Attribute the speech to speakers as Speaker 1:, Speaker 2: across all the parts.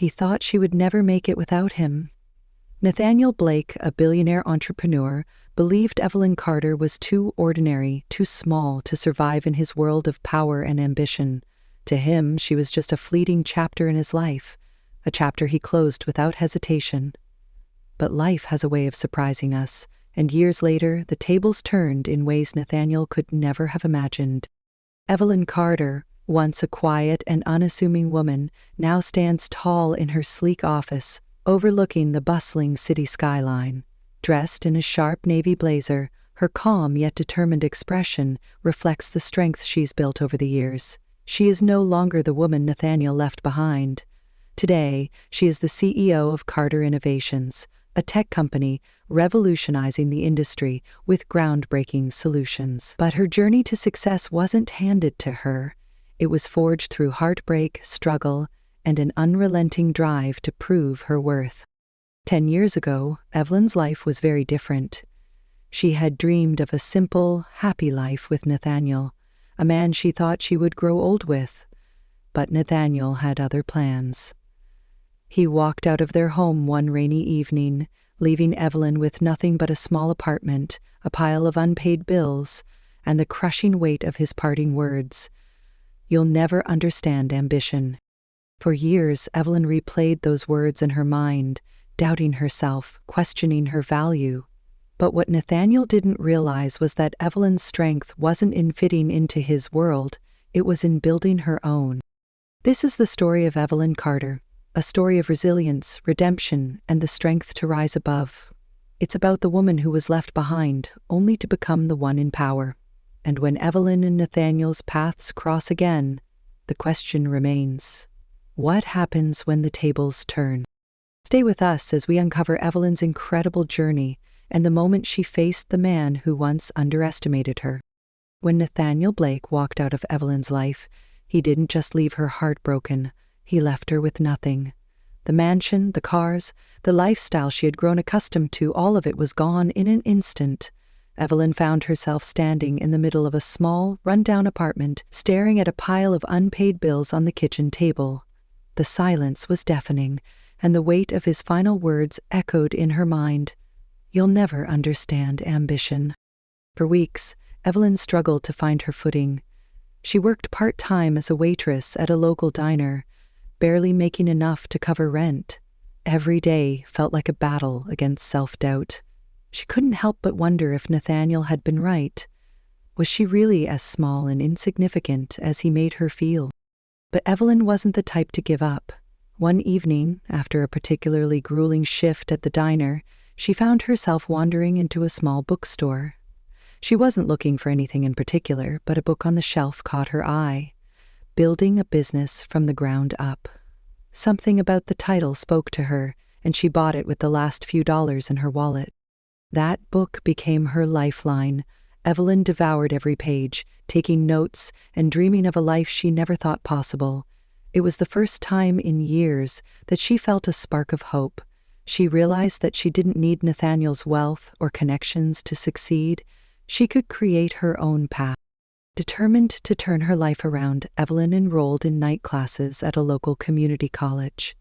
Speaker 1: He thought she would never make it without him. Nathaniel Blake, a billionaire entrepreneur, believed Evelyn Carter was too ordinary, too small to survive in his world of power and ambition. To him, she was just a fleeting chapter in his life, a chapter he closed without hesitation. But life has a way of surprising us, and years later, the tables turned in ways Nathaniel could never have imagined. Evelyn Carter, once a quiet and unassuming woman, now stands tall in her sleek office, overlooking the bustling city skyline. Dressed in a sharp navy blazer, her calm yet determined expression reflects the strength she's built over the years. She is no longer the woman Nathaniel left behind. Today, she is the CEO of Carter Innovations, a tech company revolutionizing the industry with groundbreaking solutions. But her journey to success wasn't handed to her. It was forged through heartbreak, struggle, and an unrelenting drive to prove her worth. 10 years ago, Evelyn's life was very different. She had dreamed of a simple, happy life with Nathaniel, a man she thought she would grow old with. But Nathaniel had other plans. He walked out of their home one rainy evening, leaving Evelyn with nothing but a small apartment, a pile of unpaid bills, and the crushing weight of his parting words, "You'll never understand ambition." For years, Evelyn replayed those words in her mind, doubting herself, questioning her value. But what Nathaniel didn't realize was that Evelyn's strength wasn't in fitting into his world, it was in building her own. This is the story of Evelyn Carter, a story of resilience, redemption, and the strength to rise above. It's about the woman who was left behind, only to become the one in power. And when Evelyn and Nathaniel's paths cross again, the question remains, what happens when the tables turn? Stay with us as we uncover Evelyn's incredible journey and the moment she faced the man who once underestimated her. When Nathaniel Blake walked out of Evelyn's life, he didn't just leave her heartbroken, he left her with nothing. The mansion, the cars, the lifestyle she had grown accustomed to, all of it was gone in an instant. Evelyn found herself standing in the middle of a small, run-down apartment, staring at a pile of unpaid bills on the kitchen table. The silence was deafening, and the weight of his final words echoed in her mind. "You'll never understand ambition." For weeks, Evelyn struggled to find her footing. She worked part-time as a waitress at a local diner, barely making enough to cover rent. Every day felt like a battle against self-doubt. She couldn't help but wonder if Nathaniel had been right. Was she really as small and insignificant as he made her feel? But Evelyn wasn't the type to give up. One evening, after a particularly grueling shift at the diner, she found herself wandering into a small bookstore. She wasn't looking for anything in particular, but a book on the shelf caught her eye. Building a Business from the Ground Up. Something about the title spoke to her, and she bought it with the last few dollars in her wallet. That book became her lifeline. Evelyn devoured every page, taking notes and dreaming of a life she never thought possible. It was the first time in years that she felt a spark of hope. She realized that she didn't need Nathaniel's wealth or connections to succeed. She could create her own path. Determined to turn her life around, Evelyn enrolled in night classes at a local community college.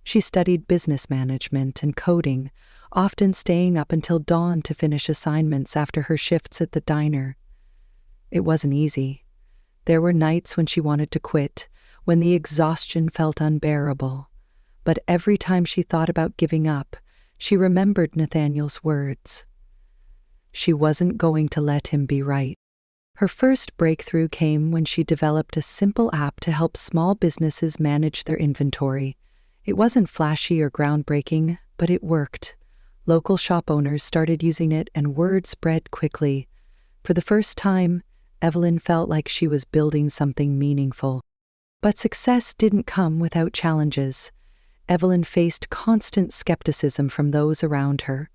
Speaker 1: She studied business management and coding, often staying up until dawn to finish assignments after her shifts at the diner. It wasn't easy. There were nights when she wanted to quit, when the exhaustion felt unbearable. But every time she thought about giving up, she remembered Nathaniel's words. She wasn't going to let him be right. Her first breakthrough came when she developed a simple app to help small businesses manage their inventory. It wasn't flashy or groundbreaking, but it worked. Local shop owners started using it, and word spread quickly. For the first time, Evelyn felt like she was building something meaningful. But success didn't come without challenges. Evelyn faced constant skepticism from those around her.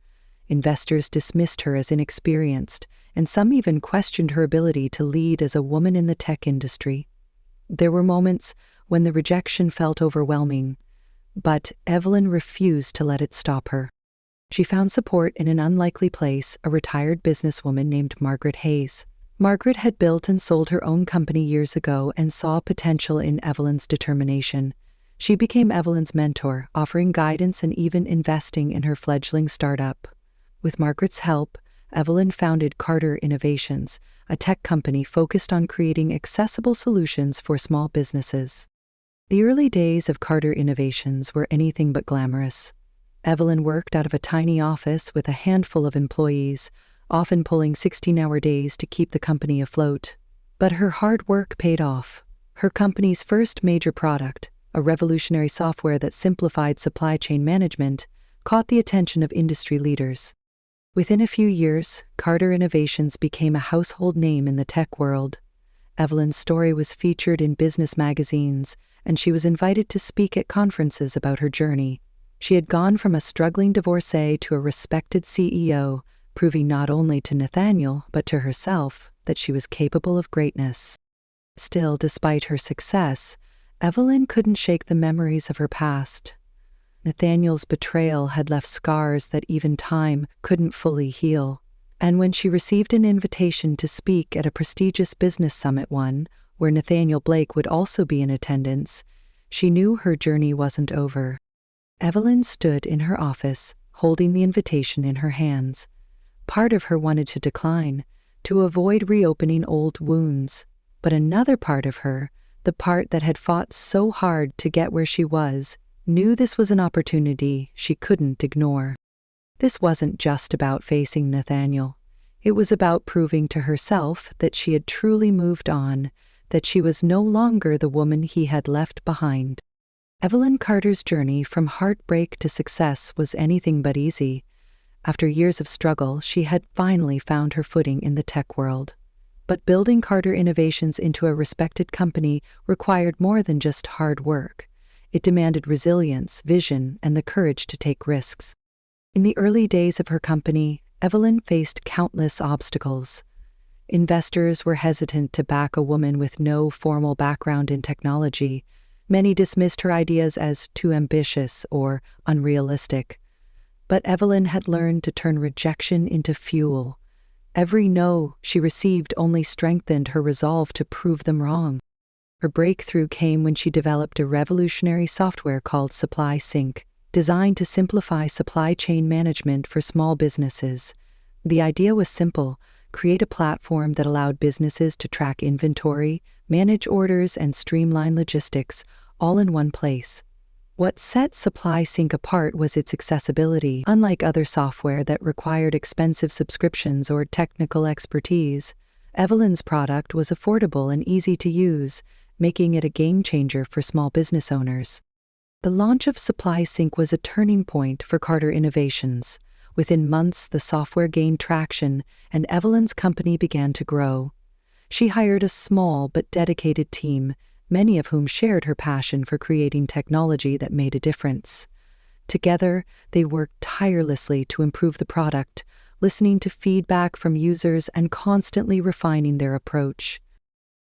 Speaker 1: Investors dismissed her as inexperienced, and some even questioned her ability to lead as a woman in the tech industry. There were moments when the rejection felt overwhelming, but Evelyn refused to let it stop her. She found support in an unlikely place, a retired businesswoman named Margaret Hayes. Margaret had built and sold her own company years ago and saw potential in Evelyn's determination. She became Evelyn's mentor, offering guidance and even investing in her fledgling startup. With Margaret's help, Evelyn founded Carter Innovations, a tech company focused on creating accessible solutions for small businesses. The early days of Carter Innovations were anything but glamorous. Evelyn worked out of a tiny office with a handful of employees, often pulling 16-hour days to keep the company afloat. But her hard work paid off. Her company's first major product, a revolutionary software that simplified supply chain management, caught the attention of industry leaders. Within a few years, Carter Innovations became a household name in the tech world. Evelyn's story was featured in business magazines, and she was invited to speak at conferences about her journey. She had gone from a struggling divorcee to a respected CEO, proving not only to Nathaniel but to herself that she was capable of greatness. Still, despite her success, Evelyn couldn't shake the memories of her past. Nathaniel's betrayal had left scars that even time couldn't fully heal. And when she received an invitation to speak at a prestigious business summit where Nathaniel Blake would also be in attendance, she knew her journey wasn't over. Evelyn stood in her office, holding the invitation in her hands. Part of her wanted to decline, to avoid reopening old wounds, but another part of her, the part that had fought so hard to get where she was, knew this was an opportunity she couldn't ignore. This wasn't just about facing Nathaniel. It was about proving to herself that she had truly moved on, that she was no longer the woman he had left behind. Evelyn Carter's journey from heartbreak to success was anything but easy. After years of struggle, she had finally found her footing in the tech world. But building Carter Innovations into a respected company required more than just hard work. It demanded resilience, vision, and the courage to take risks. In the early days of her company, Evelyn faced countless obstacles. Investors were hesitant to back a woman with no formal background in technology. Many dismissed her ideas as too ambitious or unrealistic. But Evelyn had learned to turn rejection into fuel. Every no she received only strengthened her resolve to prove them wrong. Her breakthrough came when she developed a revolutionary software called Supply Sync, designed to simplify supply chain management for small businesses. The idea was simple: create a platform that allowed businesses to track inventory, manage orders, and streamline logistics, all in one place. What set Supply Sync apart was its accessibility. Unlike other software that required expensive subscriptions or technical expertise, Evelyn's product was affordable and easy to use, making it a game-changer for small business owners. The launch of Supply Sync was a turning point for Carter Innovations. Within months, the software gained traction, and Evelyn's company began to grow. She hired a small but dedicated team, many of whom shared her passion for creating technology that made a difference. Together, they worked tirelessly to improve the product, listening to feedback from users and constantly refining their approach.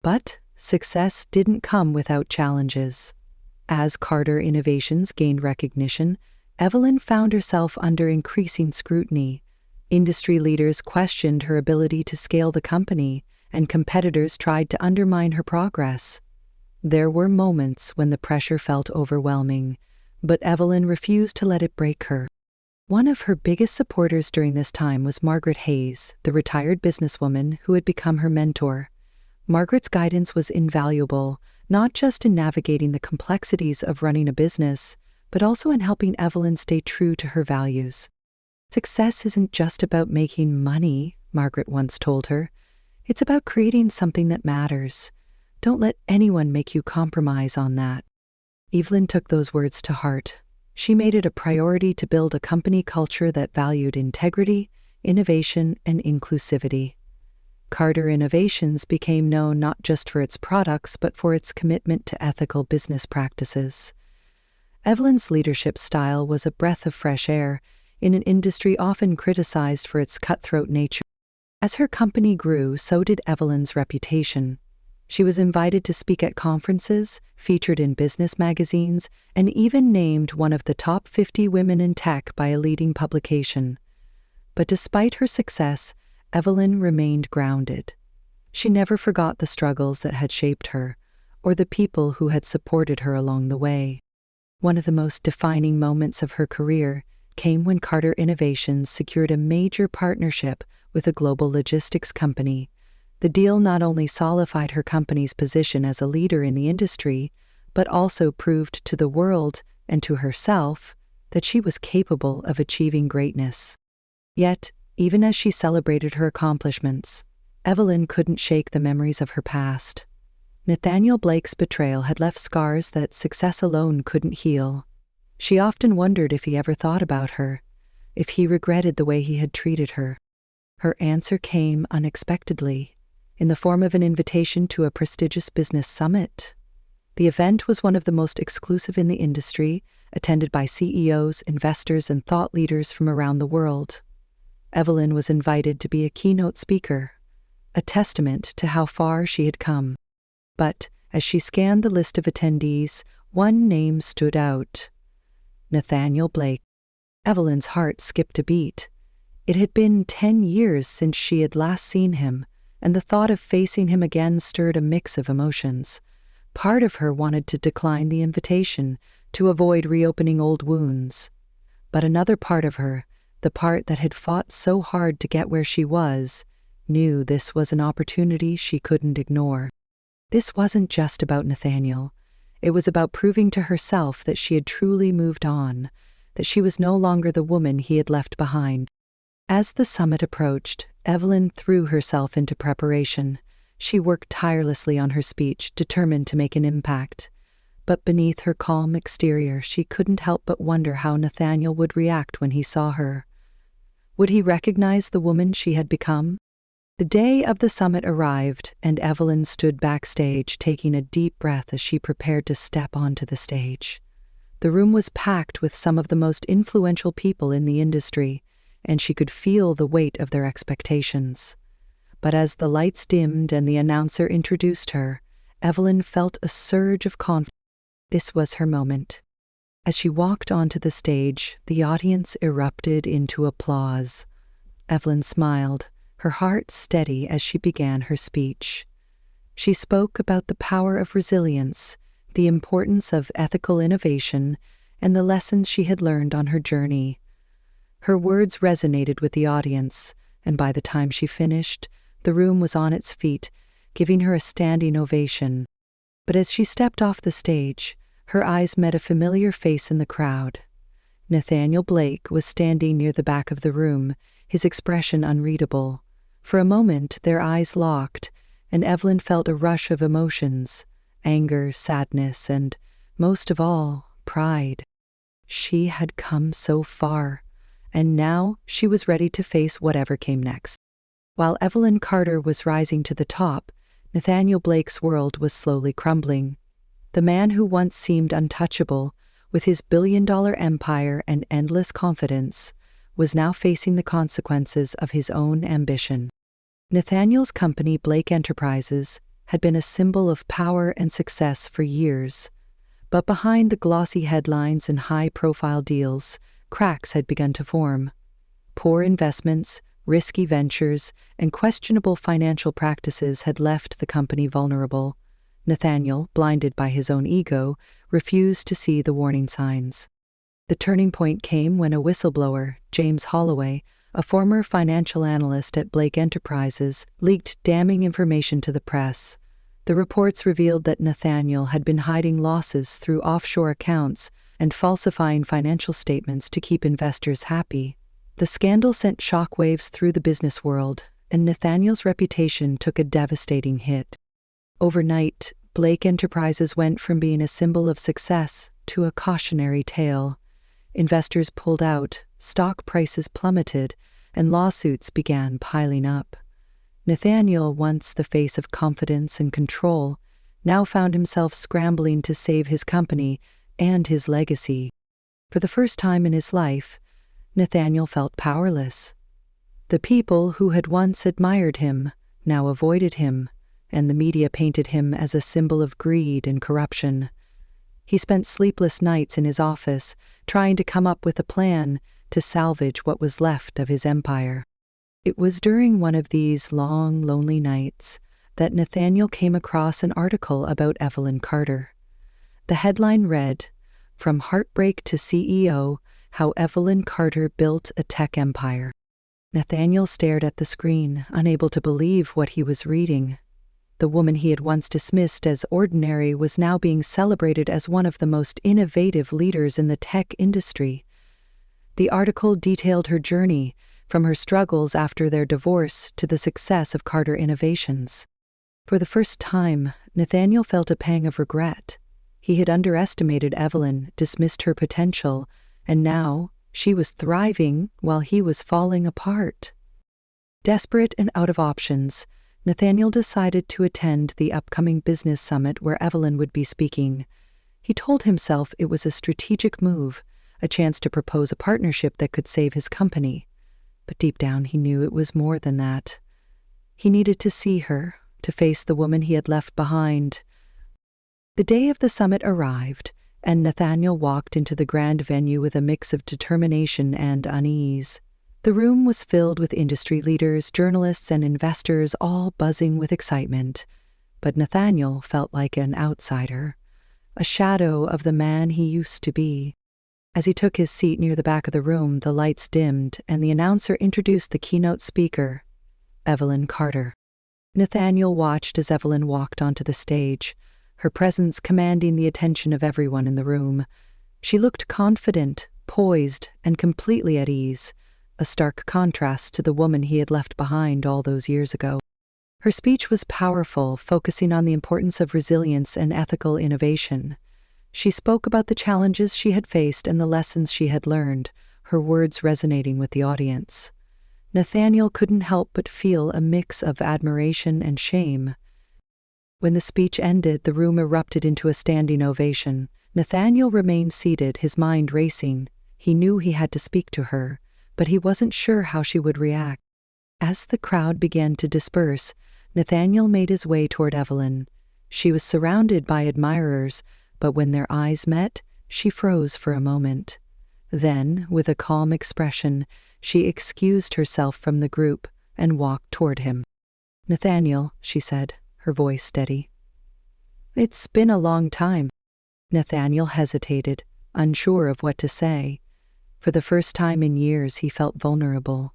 Speaker 1: But success didn't come without challenges. As Carter Innovations gained recognition, Evelyn found herself under increasing scrutiny. Industry leaders questioned her ability to scale the company, and competitors tried to undermine her progress. There were moments when the pressure felt overwhelming, but Evelyn refused to let it break her. One of her biggest supporters during this time was Margaret Hayes, the retired businesswoman who had become her mentor. Margaret's guidance was invaluable, not just in navigating the complexities of running a business, but also in helping Evelyn stay true to her values. "Success isn't just about making money," Margaret once told her. "It's about creating something that matters. Don't let anyone make you compromise on that." Evelyn took those words to heart. She made it a priority to build a company culture that valued integrity, innovation, and inclusivity. Carter Innovations became known not just for its products but for its commitment to ethical business practices. Evelyn's leadership style was a breath of fresh air in an industry often criticized for its cutthroat nature. As her company grew, so did Evelyn's reputation. She was invited to speak at conferences, featured in business magazines, and even named one of the top 50 women in tech by a leading publication. But despite her success, Evelyn remained grounded. She never forgot the struggles that had shaped her, or the people who had supported her along the way. One of the most defining moments of her career came when Carter Innovations secured a major partnership with a global logistics company. The deal not only solidified her company's position as a leader in the industry, but also proved to the world and to herself that she was capable of achieving greatness. Yet, even as she celebrated her accomplishments, Evelyn couldn't shake the memories of her past. Nathaniel Blake's betrayal had left scars that success alone couldn't heal. She often wondered if he ever thought about her, if he regretted the way he had treated her. Her answer came unexpectedly, in the form of an invitation to a prestigious business summit. The event was one of the most exclusive in the industry, attended by CEOs, investors, and thought leaders from around the world. Evelyn was invited to be a keynote speaker, a testament to how far she had come. But as she scanned the list of attendees, one name stood out: Nathaniel Blake. Evelyn's heart skipped a beat. It had been 10 years since she had last seen him, and the thought of facing him again stirred a mix of emotions. Part of her wanted to decline the invitation, to avoid reopening old wounds. But another part of her, the part that had fought so hard to get where she was, knew this was an opportunity she couldn't ignore. This wasn't just about Nathaniel. It was about proving to herself that she had truly moved on, that she was no longer the woman he had left behind. As the summit approached, Evelyn threw herself into preparation. She worked tirelessly on her speech, determined to make an impact. But beneath her calm exterior, she couldn't help but wonder how Nathaniel would react when he saw her. Would he recognize the woman she had become? The day of the summit arrived, and Evelyn stood backstage, taking a deep breath as she prepared to step onto the stage. The room was packed with some of the most influential people in the industry, and she could feel the weight of their expectations. But as the lights dimmed and the announcer introduced her, Evelyn felt a surge of confidence. This was her moment. As she walked onto the stage, the audience erupted into applause. Evelyn smiled, her heart steady as she began her speech. She spoke about the power of resilience, the importance of ethical innovation, and the lessons she had learned on her journey. Her words resonated with the audience, and by the time she finished, the room was on its feet, giving her a standing ovation. But as she stepped off the stage, her eyes met a familiar face in the crowd. Nathaniel Blake was standing near the back of the room, his expression unreadable. For a moment, their eyes locked, and Evelyn felt a rush of emotions: anger, sadness, and, most of all, pride. She had come so far, and now she was ready to face whatever came next. While Evelyn Carter was rising to the top, Nathaniel Blake's world was slowly crumbling. The man who once seemed untouchable, with his billion-dollar empire and endless confidence, was now facing the consequences of his own ambition. Nathaniel's company, Blake Enterprises, had been a symbol of power and success for years. But behind the glossy headlines and high-profile deals, cracks had begun to form. Poor investments, risky ventures, and questionable financial practices had left the company vulnerable. Nathaniel, blinded by his own ego, refused to see the warning signs. The turning point came when a whistleblower, James Holloway, a former financial analyst at Blake Enterprises, leaked damning information to the press. The reports revealed that Nathaniel had been hiding losses through offshore accounts and falsifying financial statements to keep investors happy. The scandal sent shockwaves through the business world, and Nathaniel's reputation took a devastating hit. Overnight, Blake Enterprises went from being a symbol of success to a cautionary tale. Investors pulled out, stock prices plummeted, and lawsuits began piling up. Nathaniel, once the face of confidence and control, now found himself scrambling to save his company and his legacy. For the first time in his life, Nathaniel felt powerless. The people who had once admired him now avoided him, and the media painted him as a symbol of greed and corruption. He spent sleepless nights in his office, trying to come up with a plan to salvage what was left of his empire. It was during one of these long, lonely nights that Nathaniel came across an article about Evelyn Carter. The headline read, From Heartbreak to CEO, How Evelyn Carter Built a Tech Empire. Nathaniel stared at the screen, unable to believe what he was reading. The woman he had once dismissed as ordinary was now being celebrated as one of the most innovative leaders in the tech industry. The article detailed her journey, from her struggles after their divorce to the success of Carter Innovations. For the first time, Nathaniel felt a pang of regret. He had underestimated Evelyn, dismissed her potential, and now she was thriving while he was falling apart. Desperate and out of options, Nathaniel decided to attend the upcoming business summit where Evelyn would be speaking. He told himself it was a strategic move, a chance to propose a partnership that could save his company. But deep down he knew it was more than that. He needed to see her, to face the woman he had left behind. The day of the summit arrived, and Nathaniel walked into the grand venue with a mix of determination and unease. The room was filled with industry leaders, journalists, and investors, all buzzing with excitement. But Nathaniel felt like an outsider, a shadow of the man he used to be. As he took his seat near the back of the room, the lights dimmed, and the announcer introduced the keynote speaker, Evelyn Carter. Nathaniel watched as Evelyn walked onto the stage, her presence commanding the attention of everyone in the room. She looked confident, poised, and completely at ease, a stark contrast to the woman he had left behind all those years ago. Her speech was powerful, focusing on the importance of resilience and ethical innovation. She spoke about the challenges she had faced and the lessons she had learned, her words resonating with the audience. Nathaniel couldn't help but feel a mix of admiration and shame. When the speech ended, the room erupted into a standing ovation. Nathaniel remained seated, his mind racing. He knew he had to speak to her, but he wasn't sure how she would react. As the crowd began to disperse, Nathaniel made his way toward Evelyn. She was surrounded by admirers, but when their eyes met, she froze for a moment. Then, with a calm expression, she excused herself from the group and walked toward him. "Nathaniel," she said, her voice steady. "It's been a long time." Nathaniel hesitated, unsure of what to say. For the first time in years, he felt vulnerable.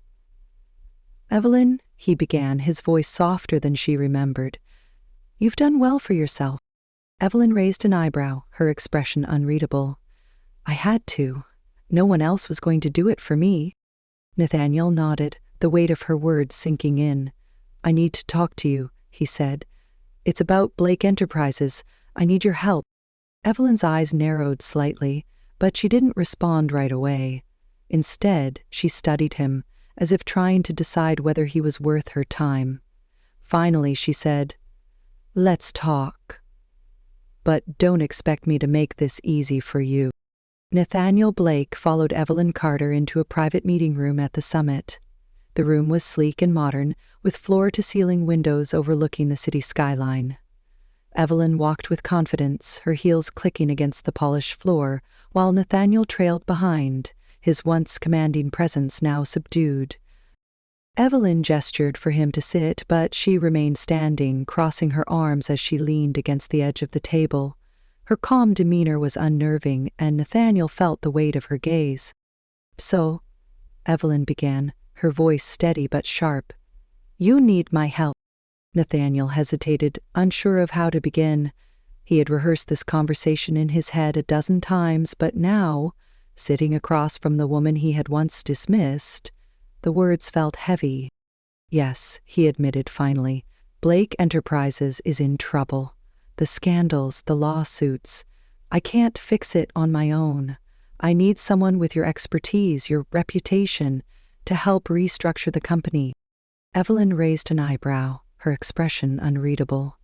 Speaker 1: "Evelyn," he began, his voice softer than she remembered, "you've done well for yourself." Evelyn raised an eyebrow, her expression unreadable. "I had to. No one else was going to do it for me." Nathaniel nodded, the weight of her words sinking in. "I need to talk to you," he said. "It's about Blake Enterprises. I need your help." Evelyn's eyes narrowed slightly, but she didn't respond right away. Instead, she studied him, as if trying to decide whether he was worth her time. Finally, she said, "Let's talk. But don't expect me to make this easy for you." Nathaniel Blake followed Evelyn Carter into a private meeting room at the summit. The room was sleek and modern, with floor-to-ceiling windows overlooking the city skyline. Evelyn walked with confidence, her heels clicking against the polished floor, while Nathaniel trailed behind, his once commanding presence now subdued. Evelyn gestured for him to sit, but she remained standing, crossing her arms as she leaned against the edge of the table. Her calm demeanor was unnerving, and Nathaniel felt the weight of her gaze. "So," Evelyn began, her voice steady but sharp, "you need my help." Nathaniel hesitated, unsure of how to begin. He had rehearsed this conversation in his head a dozen times, but now, sitting across from the woman he had once dismissed, the words felt heavy. "Yes," he admitted finally, "Blake Enterprises is in trouble. The scandals, the lawsuits. I can't fix it on my own. I need someone with your expertise, your reputation, to help restructure the company." Evelyn raised an eyebrow, her expression unreadable.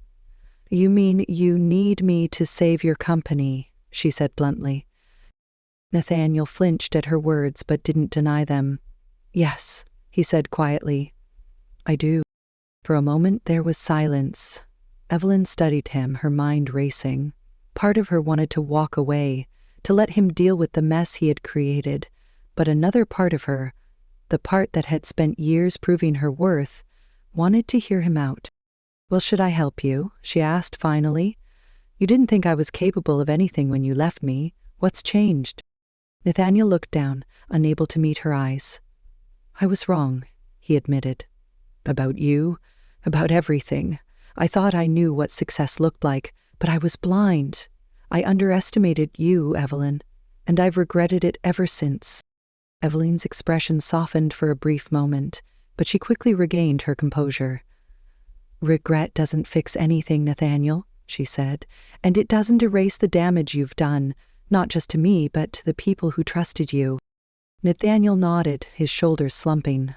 Speaker 1: "You mean you need me to save your company?" she said bluntly. Nathaniel flinched at her words but didn't deny them. "Yes," he said quietly, "I do." For a moment there was silence. Evelyn studied him, her mind racing. Part of her wanted to walk away, to let him deal with the mess he had created, but another part of her, the part that had spent years proving her worth, wanted to hear him out. "Well, should I help you?" she asked finally. "You didn't think I was capable of anything when you left me. What's changed? Nathaniel looked down, unable to meet her eyes. I was wrong, he admitted. About you, about everything. I thought I knew what success looked like, but I was blind. I underestimated you, Evelyn, and I've regretted it ever since. Evelyn's expression softened for a brief moment, but she quickly regained her composure. Regret doesn't fix anything, Nathaniel, she said, and it doesn't erase the damage you've done, not just to me, but to the people who trusted you. Nathaniel nodded, his shoulders slumping.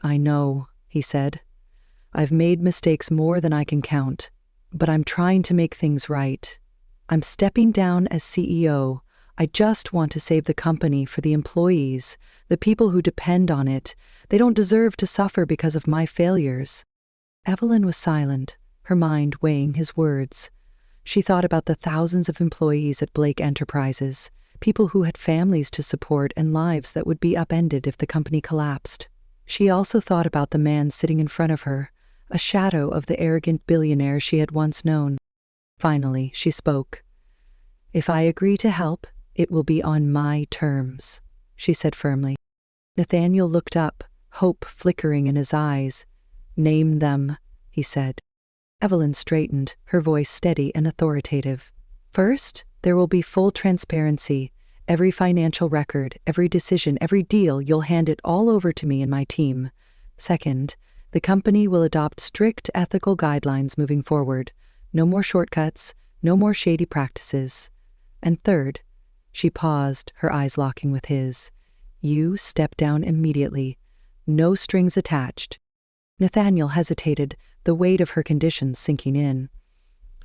Speaker 1: I know, he said. I've made mistakes more than I can count, but I'm trying to make things right. I'm stepping down as CEO. I just want to save the company for the employees, the people who depend on it. They don't deserve to suffer because of my failures. Evelyn was silent, her mind weighing his words. She thought about the thousands of employees at Blake Enterprises, people who had families to support and lives that would be upended if the company collapsed. She also thought about the man sitting in front of her, a shadow of the arrogant billionaire she had once known. Finally, she spoke. If I agree to help, it will be on my terms, she said firmly. Nathaniel looked up, hope flickering in his eyes. Name them, he said. Evelyn straightened, her voice steady and authoritative. First, there will be full transparency. Every financial record, every decision, every deal, you'll hand it all over to me and my team. Second, the company will adopt strict ethical guidelines moving forward. No more shortcuts, no more shady practices. And third, she paused, her eyes locking with his. You step down immediately. No strings attached. Nathaniel hesitated, the weight of her conditions sinking in.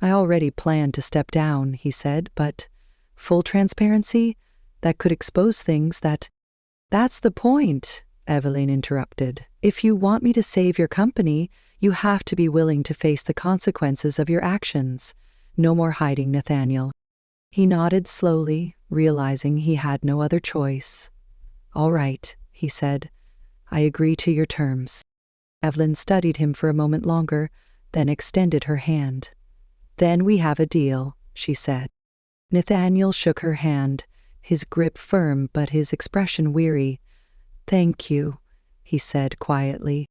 Speaker 1: I already planned to step down, he said, but full transparency? That could expose things that... That's the point, Evelyn interrupted. If you want me to save your company, you have to be willing to face the consequences of your actions. No more hiding, Nathaniel. He nodded slowly, realizing he had no other choice. All right, he said. I agree to your terms. Evelyn studied him for a moment longer, then extended her hand. Then we have a deal, she said. Nathaniel shook her hand, his grip firm but his expression weary. Thank you, he said quietly.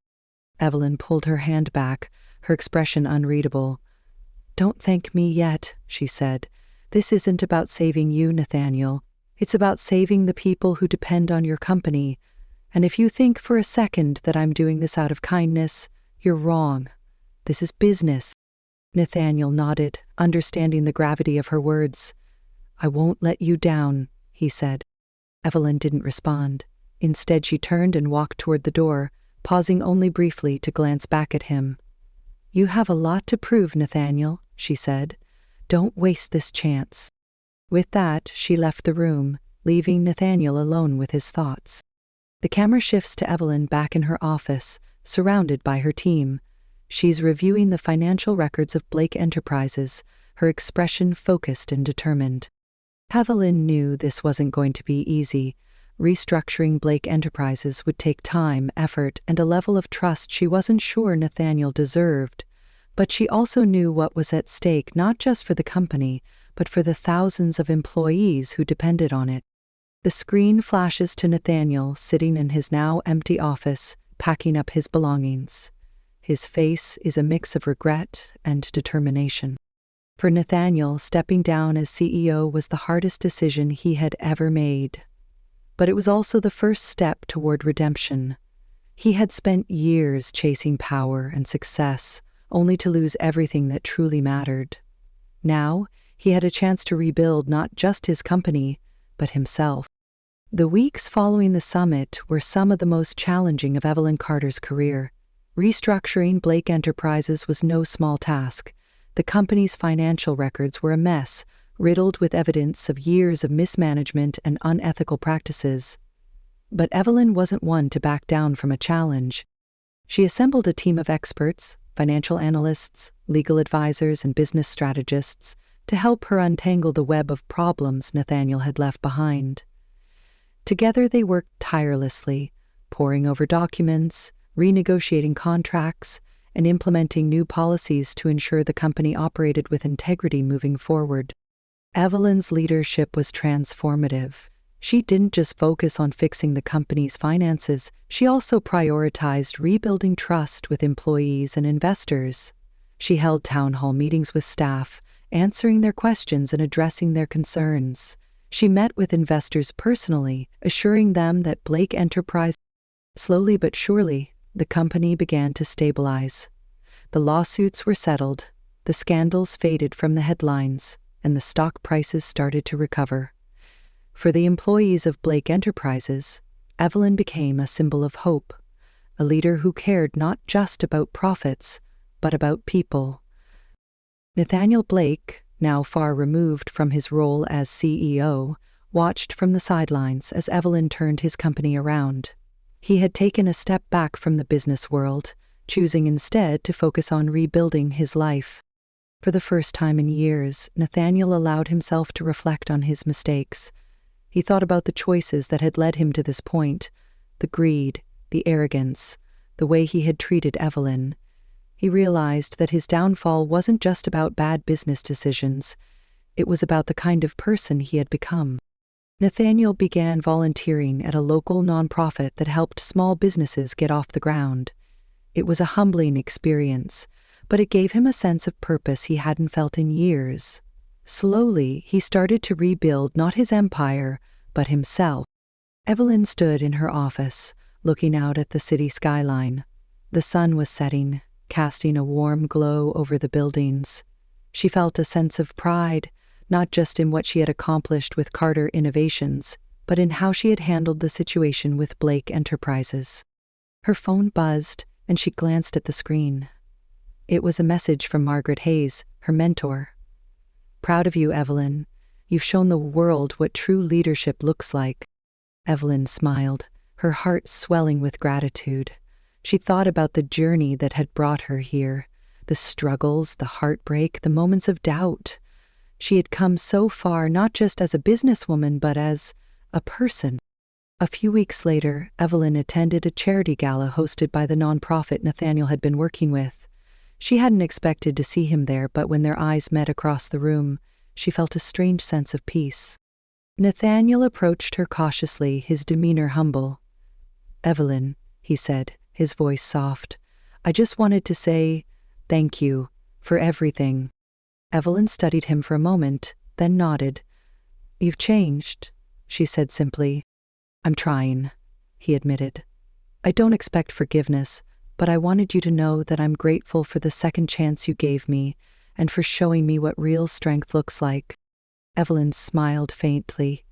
Speaker 1: Evelyn pulled her hand back, her expression unreadable. Don't thank me yet, she said. This isn't about saving you, Nathaniel. It's about saving the people who depend on your company. And if you think for a second that I'm doing this out of kindness, you're wrong. This is business. Nathaniel nodded, understanding the gravity of her words. I won't let you down, he said. Evelyn didn't respond. Instead, she turned and walked toward the door, pausing only briefly to glance back at him. You have a lot to prove, Nathaniel, she said. Don't waste this chance. With that, she left the room, leaving Nathaniel alone with his thoughts. The camera shifts to Evelyn back in her office, surrounded by her team. She's reviewing the financial records of Blake Enterprises, her expression focused and determined. Evelyn knew this wasn't going to be easy. Restructuring Blake Enterprises would take time, effort, and a level of trust she wasn't sure Nathaniel deserved. But she also knew what was at stake, not just for the company, but for the thousands of employees who depended on it. The screen flashes to Nathaniel sitting in his now empty office, packing up his belongings. His face is a mix of regret and determination. For Nathaniel, stepping down as CEO was the hardest decision he had ever made. But it was also the first step toward redemption. He had spent years chasing power and success, only to lose everything that truly mattered. Now, he had a chance to rebuild not just his company, but himself. The weeks following the summit were some of the most challenging of Evelyn Carter's career. Restructuring Blake Enterprises was no small task. The company's financial records were a mess, riddled with evidence of years of mismanagement and unethical practices. But Evelyn wasn't one to back down from a challenge. She assembled a team of experts, financial analysts, legal advisors, and business strategists to help her untangle the web of problems Nathaniel had left behind. Together they worked tirelessly, poring over documents, renegotiating contracts, and implementing new policies to ensure the company operated with integrity moving forward. Evelyn's leadership was transformative. She didn't just focus on fixing the company's finances, she also prioritized rebuilding trust with employees and investors. She held town hall meetings with staff, answering their questions and addressing their concerns. She met with investors personally, assuring them that Blake Enterprise. Slowly but surely, the company began to stabilize. The lawsuits were settled, the scandals faded from the headlines, and the stock prices started to recover. For the employees of Blake Enterprises, Evelyn became a symbol of hope, a leader who cared not just about profits, but about people. Nathaniel Blake, now far removed from his role as CEO, watched from the sidelines as Evelyn turned his company around. He had taken a step back from the business world, choosing instead to focus on rebuilding his life. For the first time in years, Nathaniel allowed himself to reflect on his mistakes. He thought about the choices that had led him to this point, the greed, the arrogance, the way he had treated Evelyn. He realized that his downfall wasn't just about bad business decisions, it was about the kind of person he had become. Nathaniel began volunteering at a local nonprofit that helped small businesses get off the ground. It was a humbling experience, but it gave him a sense of purpose he hadn't felt in years. Slowly, he started to rebuild not his empire, but himself. Evelyn stood in her office, looking out at the city skyline. The sun was setting, casting a warm glow over the buildings. She felt a sense of pride, not just in what she had accomplished with Carter Innovations, but in how she had handled the situation with Blake Enterprises. Her phone buzzed, and she glanced at the screen. It was a message from Margaret Hayes, her mentor. "Proud of you, Evelyn. You've shown the world what true leadership looks like." Evelyn smiled, her heart swelling with gratitude. She thought about the journey that had brought her here, the struggles, the heartbreak, the moments of doubt. She had come so far not just as a businesswoman, but as a person. A few weeks later, Evelyn attended a charity gala hosted by the nonprofit Nathaniel had been working with. She hadn't expected to see him there, but when their eyes met across the room, she felt a strange sense of peace. Nathaniel approached her cautiously, his demeanor humble. "Evelyn," he said, his voice soft, "I just wanted to say thank you for everything." Evelyn studied him for a moment, then nodded. "You've changed," she said simply. "I'm trying," he admitted. "I don't expect forgiveness, but I wanted you to know that I'm grateful for the second chance you gave me and for showing me what real strength looks like." Evelyn smiled faintly.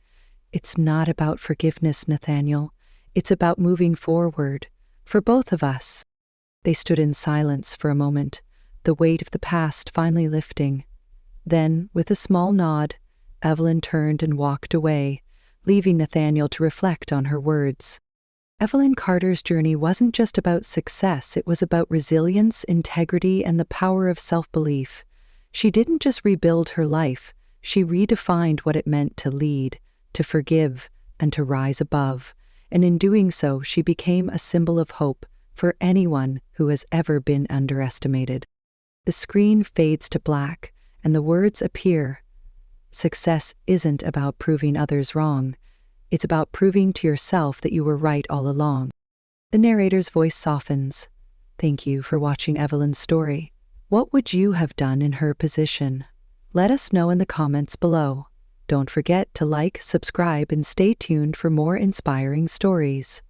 Speaker 1: "It's not about forgiveness, Nathaniel. It's about moving forward, for both of us." They stood in silence for a moment, the weight of the past finally lifting. Then, with a small nod, Evelyn turned and walked away, leaving Nathaniel to reflect on her words. Evelyn Carter's journey wasn't just about success, it was about resilience, integrity, and the power of self-belief. She didn't just rebuild her life, she redefined what it meant to lead, to forgive, and to rise above. And in doing so, she became a symbol of hope for anyone who has ever been underestimated. The screen fades to black, and the words appear. Success isn't about proving others wrong. It's about proving to yourself that you were right all along. The narrator's voice softens. Thank you for watching Evelyn's story. What would you have done in her position? Let us know in the comments below. Don't forget to like, subscribe, and stay tuned for more inspiring stories.